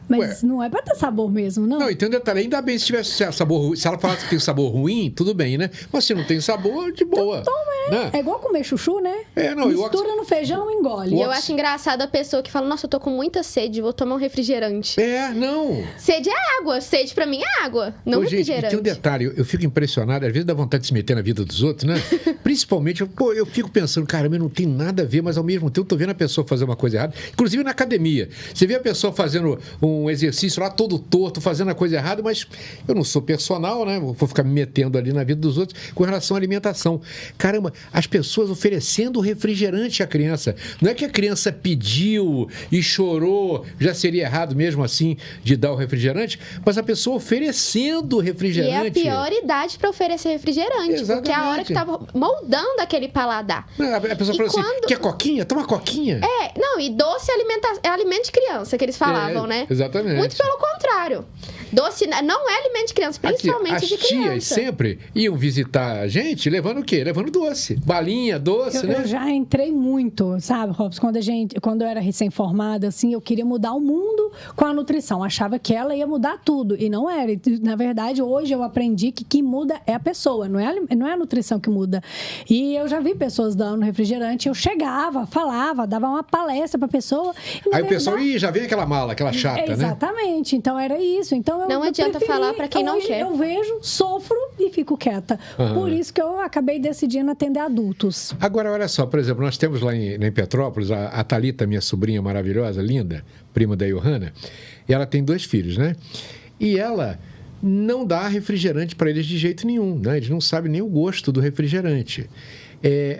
Mas não é pra ter sabor mesmo, não? Não, e tem um detalhe, ainda bem se tivesse sabor ruim. Se ela falasse que tem sabor ruim, tudo bem, né? Mas se não tem sabor, de boa. Então né? É igual comer chuchu, né? Mistura no feijão e engole. E eu acho engraçado a pessoa que fala, nossa, eu tô com muita sede, vou tomar um refrigerante. Não. Sede é água, sede pra mim é água, não refrigerante. Gente, tem um detalhe, eu fico impressionado, às vezes dá vontade de se meter na vida dos outros, né? Principalmente, eu fico pensando, caramba, não tem nada a ver, mas ao mesmo tempo eu tô vendo a pessoa fazer uma coisa errada. Inclusive na academia. Você vê a pessoa fazendo um exercício lá todo torto, fazendo a coisa errada, mas eu não sou personal, né? Vou ficar me metendo ali na vida dos outros com relação à alimentação. Caramba, as pessoas oferecendo refrigerante à criança. Não é que a criança pediu e chorou, já seria errado mesmo assim de dar o refrigerante, mas a pessoa oferecendo refrigerante. E é a pior idade para oferecer refrigerante. Exatamente. Porque é a hora que tá moldando aquele paladar. A pessoa falou assim, quer coquinha? Toma coquinha. E doce é alimento de criança, que eles falavam, né? Exatamente. Muito pelo contrário. Doce não é alimento de criança, principalmente de criança. As tias sempre iam visitar a gente levando o quê? Levando doce. Balinha, doce, né? Eu já entrei muito, sabe, Robson? Quando eu era recém-formada, assim, eu queria mudar o mundo com a nutrição. Achava que ela ia mudar tudo. E não era. Na verdade, hoje eu aprendi que quem muda é a pessoa, não é a nutrição que muda. E eu já vi pessoas dando refrigerante, eu chegava, falava, dava uma palestra pra pessoa. Aí o pessoal, já vem aquela mala, aquela chata, né? Exatamente. Então era isso. Então, não adianta falar para quem não quer. Eu vejo, sofro e fico quieta. Por isso que eu acabei decidindo atender adultos. Agora, olha só, por exemplo, nós temos lá em Petrópolis a Thalita, minha sobrinha maravilhosa, linda, prima da Johanna, e ela tem 2 filhos, né? E ela não dá refrigerante para eles de jeito nenhum, né? Eles não sabem nem o gosto do refrigerante.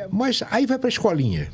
Mas aí vai para a escolinha.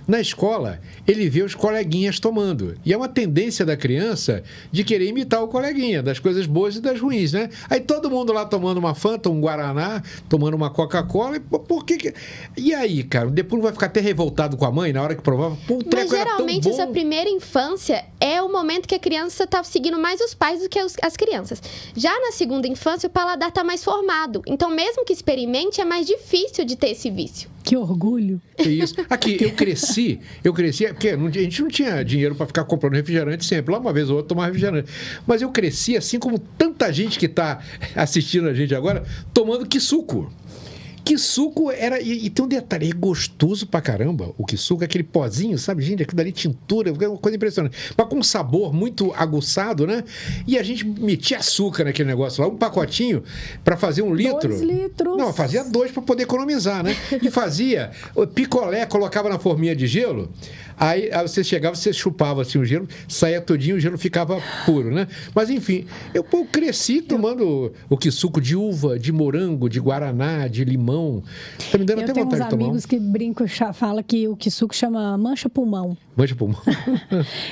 Na escola, ele vê os coleguinhas tomando. E é uma tendência da criança de querer imitar o coleguinha, das coisas boas e das ruins, né? Aí todo mundo lá tomando uma Fanta, um Guaraná, tomando uma Coca-Cola. Por que... E aí, cara, depois não vai ficar até revoltado com a mãe na hora que provava? Mas geralmente essa primeira infância é o momento que a criança está seguindo mais os pais do que as crianças. Já na segunda infância, o paladar está mais formado. Então, mesmo que experimente, é mais difícil de ter esse vício. Que orgulho. Que isso. Aqui, eu cresci, porque a gente não tinha dinheiro para ficar comprando refrigerante sempre. Lá uma vez ou outra tomar refrigerante. Mas eu cresci, assim como tanta gente que está assistindo a gente agora, tomando quisuco. Quisuco era... E tem um detalhe, é gostoso pra caramba o quisuco, aquele pozinho, sabe, gente? Aquilo dali, tintura, é uma coisa impressionante. Mas com um sabor muito aguçado, né? E a gente metia açúcar naquele negócio lá, um pacotinho para fazer 1 litro. 2 litros. Não, fazia 2 para poder economizar, né? E fazia picolé, colocava na forminha de gelo, aí você chegava, você chupava assim o gelo, saía todinho, o gelo ficava puro, né? Mas enfim, eu cresci tomando o quisuco de uva, de morango, de guaraná, de limão. Tá me dando até vontade de tomar. Eu tenho uns amigos que brincam, falam que o quisuco chama mancha-pulmão. Mancha-pulmão.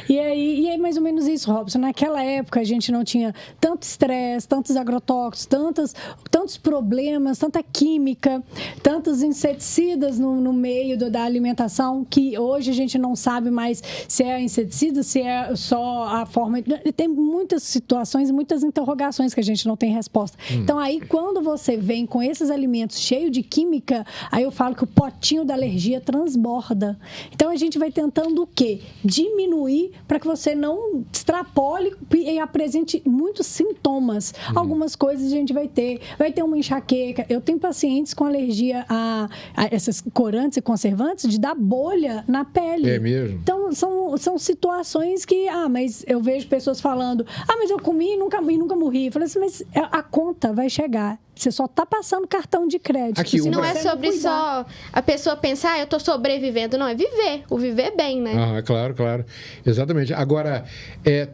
E aí mais ou menos isso, Robson. Naquela época a gente não tinha tanto estresse, tantos agrotóxicos, tantos problemas, tanta química, tantos inseticidas no meio da alimentação, que hoje a gente não sabe mais se é inseticida, se é só a forma... Tem muitas situações, muitas interrogações que a gente não tem resposta. Então aí quando você vem com esses alimentos cheios de química, aí eu falo que o potinho da alergia transborda. Então a gente vai tentando o quê? Diminuir para que você não extrapole e apresente muitos sintomas. Algumas coisas a gente vai ter uma enxaqueca. Eu tenho pacientes com alergia a esses corantes e conservantes de dar bolha na pele. É mesmo? Então são situações que, mas eu vejo pessoas falando, mas eu comi e nunca morri. Eu falei assim, mas a conta vai chegar. Você só está passando cartão de crédito. Aqui, não é sobre só a pessoa pensar, eu estou sobrevivendo. Não, é viver. O viver bem, né? Claro. Exatamente. Agora,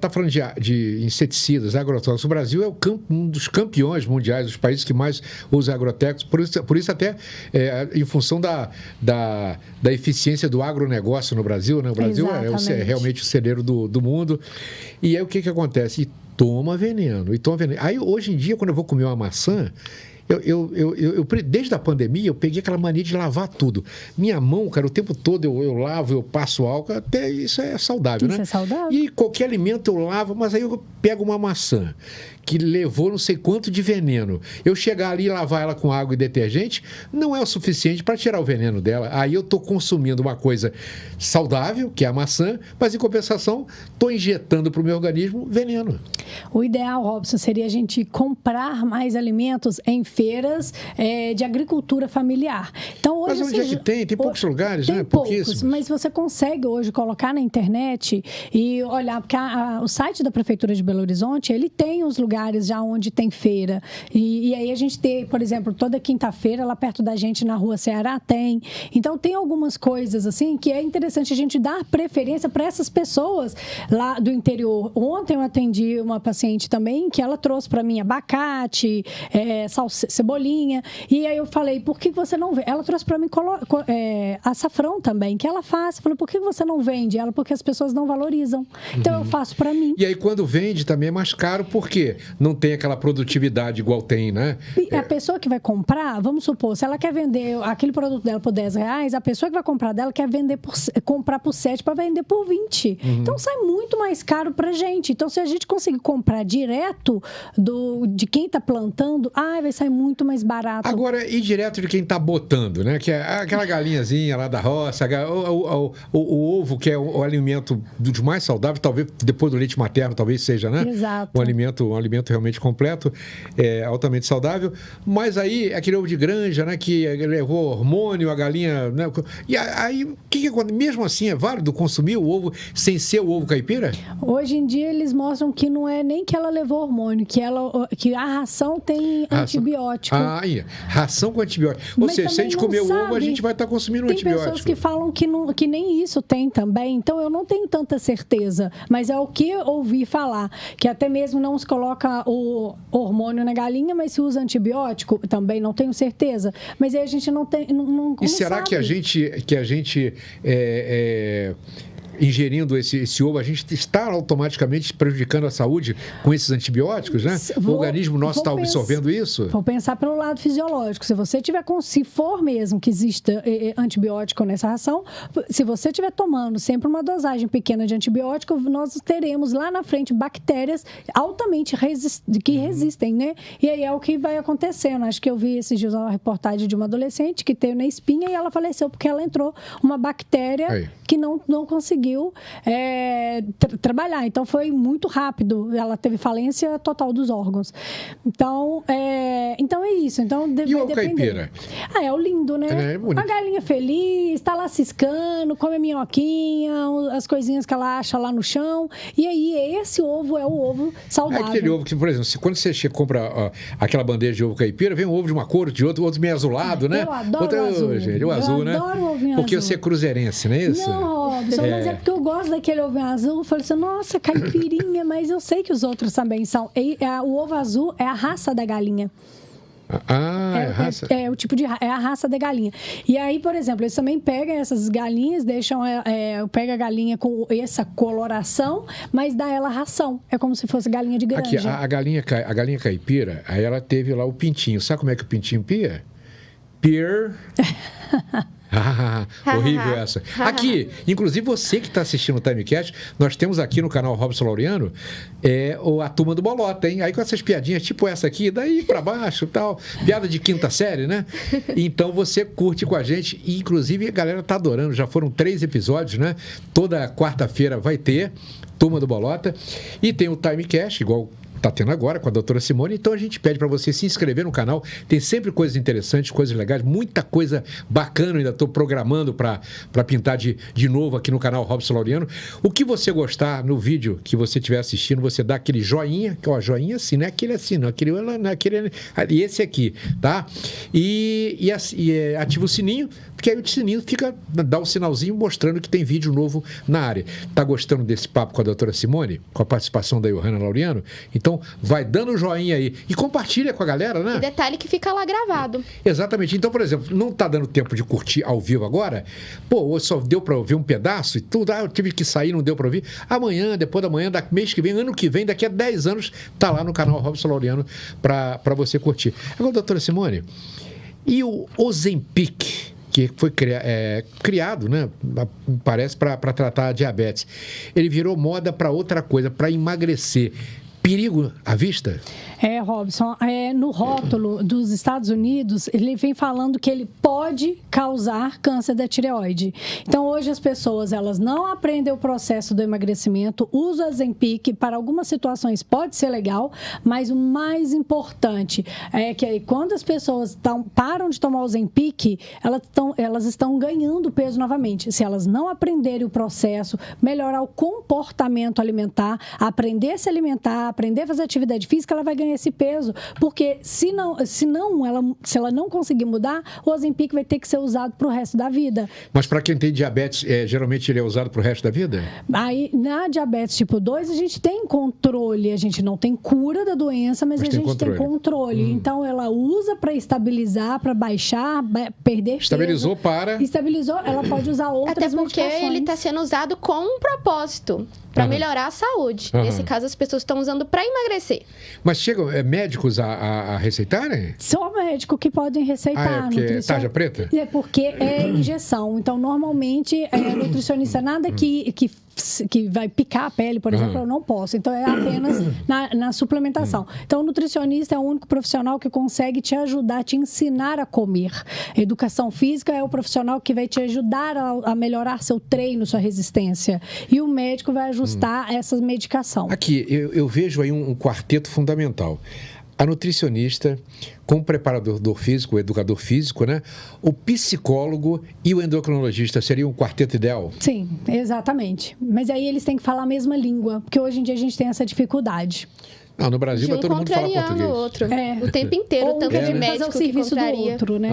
tá falando de inseticidas, agrotóxicos. O Brasil é um dos campeões mundiais, dos países que mais usa agrotóxicos. Por isso até, em função da eficiência do agronegócio no Brasil, né? O Brasil é realmente o celeiro do mundo. E aí, o que acontece? E toma veneno. Aí, hoje em dia, quando eu vou comer uma maçã, desde a pandemia, eu peguei aquela mania de lavar tudo. Minha mão, cara, o tempo todo eu lavo, eu passo álcool, até isso é saudável, né? Isso é saudável. E qualquer alimento eu lavo, mas aí eu pego uma maçã que levou não sei quanto de veneno. Eu chegar ali e lavar ela com água e detergente, não é o suficiente para tirar o veneno dela. Aí eu estou consumindo uma coisa saudável, que é a maçã, mas em compensação, estou injetando para o meu organismo veneno. O ideal, Robson, seria a gente comprar mais alimentos em feiras de agricultura familiar. Então, hoje, mas onde é que tem? Tem poucos lugares, né? Poucos, mas você consegue hoje colocar na internet e olhar, porque o site da Prefeitura de Belo Horizonte, ele tem os lugares já onde tem feira. E aí a gente tem, por exemplo, toda quinta-feira, lá perto da gente, na Rua Ceará, tem. Então, tem algumas coisas, assim, que é interessante a gente dar preferência para essas pessoas lá do interior. Ontem eu atendi uma paciente também, que ela trouxe para mim abacate, cebolinha, e aí eu falei, por que você não vende? Ela trouxe para mim açafrão também, que ela faz. Eu falei, por que você não vende? Ela, porque as pessoas não valorizam. Então, eu faço para mim. E aí, quando vende, também é mais caro, por quê? Não tem aquela produtividade igual tem, né? E a pessoa que vai comprar, vamos supor, se ela quer vender aquele produto dela por R$10, a pessoa que vai comprar dela quer comprar por 7 para vender por 20. Então, sai muito mais caro pra gente. Então, se a gente conseguir comprar direto de quem está plantando, vai sair muito mais barato. Agora, e direto de quem está botando, né? Que é aquela galinhazinha lá da roça, o ovo, que é o alimento dos mais saudáveis, talvez depois do leite materno, talvez seja, né? Exato. Um alimento realmente completo, altamente saudável. Mas aí, aquele ovo de granja, né? Que levou hormônio, a galinha... Né? E aí, o que acontece? Mesmo assim, é válido consumir o ovo sem ser o ovo caipira? Hoje em dia, eles mostram que não é nem que ela levou hormônio, que a ração tem antibiótico. Ração com antibiótico. Ou seja, se a gente comer o ovo, a gente vai estar consumindo antibiótico. Tem pessoas que falam que nem isso tem também. Então, eu não tenho tanta certeza. Mas é o que eu ouvi falar. Que até mesmo não se coloca o hormônio na galinha, mas se usa antibiótico, também não tenho certeza. Mas aí a gente não tem... E será que a gente ingerindo esse ovo, a gente está automaticamente prejudicando a saúde com esses antibióticos, né? O organismo nosso está absorvendo isso? Vou pensar pelo lado fisiológico. Se for mesmo que exista antibiótico nessa ração, se você estiver tomando sempre uma dosagem pequena de antibiótico, nós teremos lá na frente bactérias altamente que resistem, né? E aí é o que vai acontecendo. Acho que eu vi esses dias uma reportagem de uma adolescente que teve na espinha e ela faleceu porque ela entrou uma bactéria que não conseguiu trabalhar. Então, foi muito rápido. Ela teve falência total dos órgãos. Então é isso. Então, e o ovo caipira? É o lindo, né? A galinha feliz, está lá ciscando, come a minhoquinha, as coisinhas que ela acha lá no chão. E aí, esse ovo é o ovo saudável. É aquele ovo que, por exemplo, quando você compra aquela bandeja de ovo caipira, vem um ovo de uma cor, de outro meio azulado, né? Eu adoro o azul. Gente, o azul, né? Adoro o ovinho porque azul. Você é cruzeirense, não é isso? Não, Robson, mas é porque eu gosto daquele ovinho azul. Eu falei assim, nossa, caipirinha, mas eu sei que os outros também são. O ovo azul é a raça da galinha. É a raça? É a raça da galinha. E aí, por exemplo, eles também pegam essas galinhas, pega a galinha com essa coloração, mas dá ela ração. É como se fosse galinha de granja. Aqui, a galinha caipira, aí ela teve lá o pintinho. Sabe como é que o pintinho pia? Horrível essa. Aqui, inclusive você que está assistindo o Timecast, nós temos aqui no canal Robson Laureano a turma do Bolota, hein? Aí com essas piadinhas tipo essa aqui, daí pra baixo tal, piada de quinta série, né? Então você curte com a gente e inclusive a galera tá adorando, já foram 3 episódios, né? Toda quarta-feira vai ter turma do Bolota e tem o Timecast, igual está tendo agora com a doutora Simone. Então a gente pede para você se inscrever no canal, tem sempre coisas interessantes, coisas legais, muita coisa bacana. Ainda estou programando para pintar de novo aqui no canal Robson Laureano. O que você gostar no vídeo que você estiver assistindo, você dá aquele joinha, que joinha assim, não é aquele assim, não, aquele e esse aqui, tá? E ativa o sininho, porque aí o sininho dá um sinalzinho mostrando que tem vídeo novo na área. Tá gostando desse papo com a doutora Simone, com a participação da Johanna Laureano? Então, vai dando um joinha aí. E compartilha com a galera, né? E detalhe que fica lá gravado. Exatamente. Então, por exemplo, não tá dando tempo de curtir ao vivo agora? Pô, só deu para ouvir um pedaço e tudo. Eu tive que sair, não deu para ouvir. Amanhã, depois da manhã, mês que vem, ano que vem, daqui a 10 anos, tá lá no canal Robson Laureano para você curtir. Agora, doutora Simone, e o Ozempic, que foi criado, né, parece, para tratar a diabetes, ele virou moda para outra coisa, para emagrecer. Perigo à vista? Robson, no rótulo dos Estados Unidos, ele vem falando que ele pode causar câncer da tireoide. Então, hoje as pessoas, elas não aprendem o processo do emagrecimento, usam o Ozempic, para algumas situações pode ser legal, mas o mais importante é que quando as pessoas param de tomar o Ozempic, elas estão ganhando peso novamente. Se elas não aprenderem o processo, melhorar o comportamento alimentar, aprender a se alimentar, aprender a fazer atividade física, ela vai ganhar esse peso, porque se ela não conseguir mudar, o Ozempic vai ter que ser usado para o resto da vida. Mas para quem tem diabetes, geralmente ele é usado para o resto da vida? Aí, na diabetes tipo 2, a gente tem controle, a gente não tem cura da doença, mas a gente tem controle. Então, ela usa para estabilizar, para baixar, perder Estabilizou peso. Estabilizou, ela pode usar outras medicações. Até porque ele está sendo usado com um propósito, para melhorar a saúde. Nesse caso, as pessoas estão usando para emagrecer. Mas chegam médicos a receitarem? Só médico que podem receitar. Porque é tarja preta? É porque é injeção. Então, normalmente, nutricionista, nada que vai picar a pele, por exemplo, eu não posso. Então, é apenas na suplementação. Então, o nutricionista é o único profissional que consegue te ajudar, te ensinar a comer. Educação física é o profissional que vai te ajudar a melhorar seu treino, sua resistência. E o médico vai ajustar essa medicação. Aqui, eu vejo aí um quarteto fundamental. A nutricionista, com o preparador físico, o educador físico, né? O psicólogo e o endocrinologista seria um quarteto ideal? Sim, exatamente. Mas aí eles têm que falar a mesma língua, porque hoje em dia a gente tem essa dificuldade. Não, no Brasil vai todo mundo falar português. O outro. O tempo inteiro, tanto de médico que contraria. Outro, né?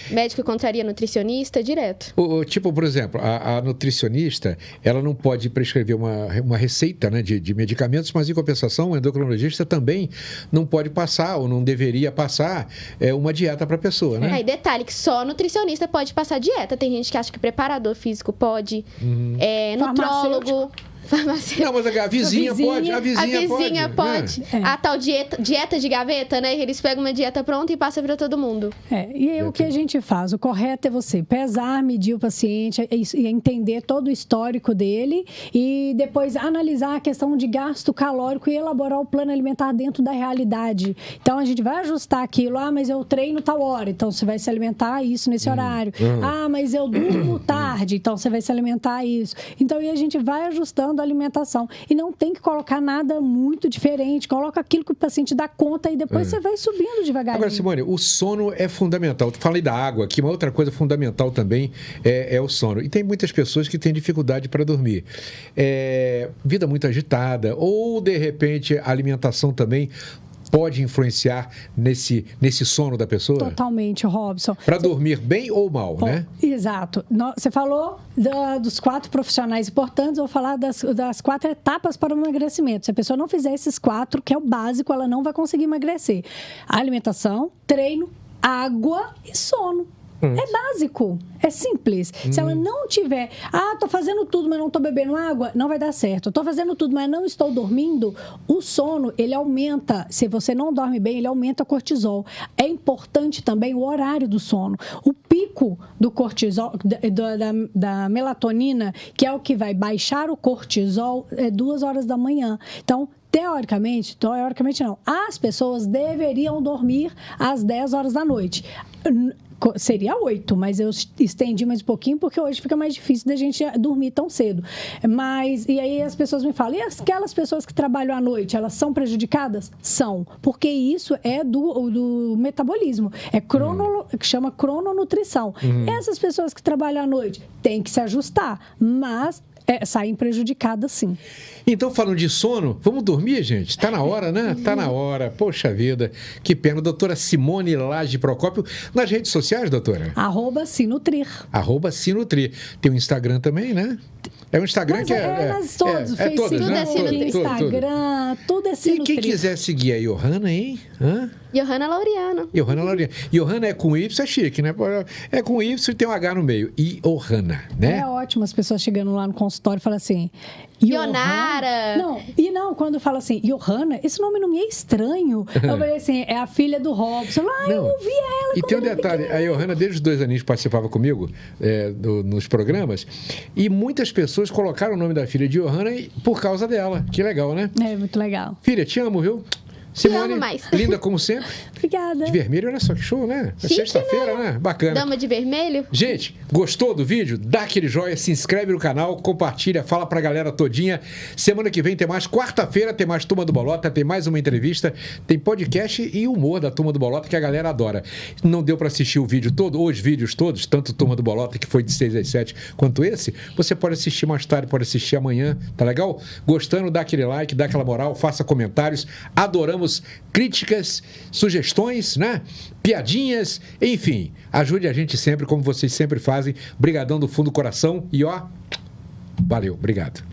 Médico contraria nutricionista, direto. Tipo, por exemplo, a nutricionista, ela não pode prescrever uma receita, né, de medicamentos, mas em compensação, o endocrinologista também não pode passar, ou não deveria passar, uma dieta para a pessoa, né? E detalhe que só nutricionista pode passar dieta. Tem gente que acha que preparador físico pode, nutrólogo... Não, mas a vizinha pode. A vizinha pode. A tal dieta de gaveta, né? Eles pegam uma dieta pronta e passam para todo mundo. E aí, o que a gente faz? O correto é você pesar, medir o paciente e entender todo o histórico dele e depois analisar a questão de gasto calórico e elaborar o plano alimentar dentro da realidade. Então, a gente vai ajustar aquilo. Mas eu treino tal hora, então você vai se alimentar isso nesse horário. Mas eu durmo tarde, então você vai se alimentar isso. Então, aí a gente vai ajustando a alimentação. E não tem que colocar nada muito diferente. Coloca aquilo que o paciente dá conta e depois você vai subindo devagarinho. Agora, Simone, o sono é fundamental. Eu falei da água aqui, uma outra coisa fundamental também é o sono. E tem muitas pessoas que têm dificuldade para dormir. Vida muito agitada, ou de repente a alimentação também pode influenciar nesse sono da pessoa? Totalmente, Robson. Para dormir bem ou mal, né? Exato. Você falou dos 4 profissionais importantes, eu vou falar das 4 etapas para o emagrecimento. Se a pessoa não fizer esses 4, que é o básico, ela não vai conseguir emagrecer. Alimentação, treino, água e sono. É básico, é simples. Se ela não tiver, tô fazendo tudo, mas não estou bebendo água, não vai dar certo. Estou fazendo tudo, mas não estou dormindo, o sono, ele aumenta. Se você não dorme bem, ele aumenta o cortisol. É importante também o horário do sono. O pico do cortisol, da melatonina, que é o que vai baixar o cortisol, é 2 horas da manhã. Então, teoricamente não, as pessoas deveriam dormir às 10 horas da noite. Seria 8, mas eu estendi mais um pouquinho porque hoje fica mais difícil da gente dormir tão cedo. E aí as pessoas me falam, e aquelas pessoas que trabalham à noite, elas são prejudicadas? São, porque isso é do metabolismo, que chama crononutrição. Essas pessoas que trabalham à noite têm que se ajustar, mas saem prejudicadas, sim. Então, falando de sono, vamos dormir, gente? Tá na hora, né? Tá na hora. Poxa vida, que pena. Doutora Simone Lage Procópio, nas redes sociais, doutora? @sinutrir. @sinutrir. Tem o Instagram também, né? É um Instagram mas que todos, Facebook, tudo, né? Instagram, tudo é Sinutrir. E quem quiser seguir a Johanna, hein? Johanna Laureano. Johanna é com Y, é chique, né? É com Y e tem um H no meio. Johanna, né? É ótimo as pessoas chegando lá no consultório e falam assim... Ionara. Não, quando fala assim, Johanna, esse nome não me é estranho. Eu falei assim, é a filha do Robson. Eu ouvi ela. E tem um detalhe, a Johanna, desde os 2 aninhos, participava comigo nos programas, e muitas pessoas colocaram o nome da filha de Johanna por causa dela. Que legal, né? É, muito legal. Filha, te amo, viu? Simone, linda como sempre. Obrigada. De vermelho, olha só que show, né? É sexta-feira, né? Bacana. Dama de vermelho. Gente, gostou do vídeo? Dá aquele joia, se inscreve no canal, compartilha, fala pra galera todinha. Semana que vem tem mais. Quarta-feira tem mais Turma do Bolota, tem mais uma entrevista, tem podcast e humor da Turma do Bolota que a galera adora. Não deu pra assistir o vídeo todo, os vídeos todos, tanto Turma do Bolota, que foi de 6 às 7, quanto esse, você pode assistir mais tarde, pode assistir amanhã, tá legal? Gostando, dá aquele like, dá aquela moral, faça comentários. Adoramos críticas, sugestões, né? Piadinhas, enfim, ajude a gente sempre, como vocês sempre fazem. Brigadão do fundo do coração e valeu, obrigado.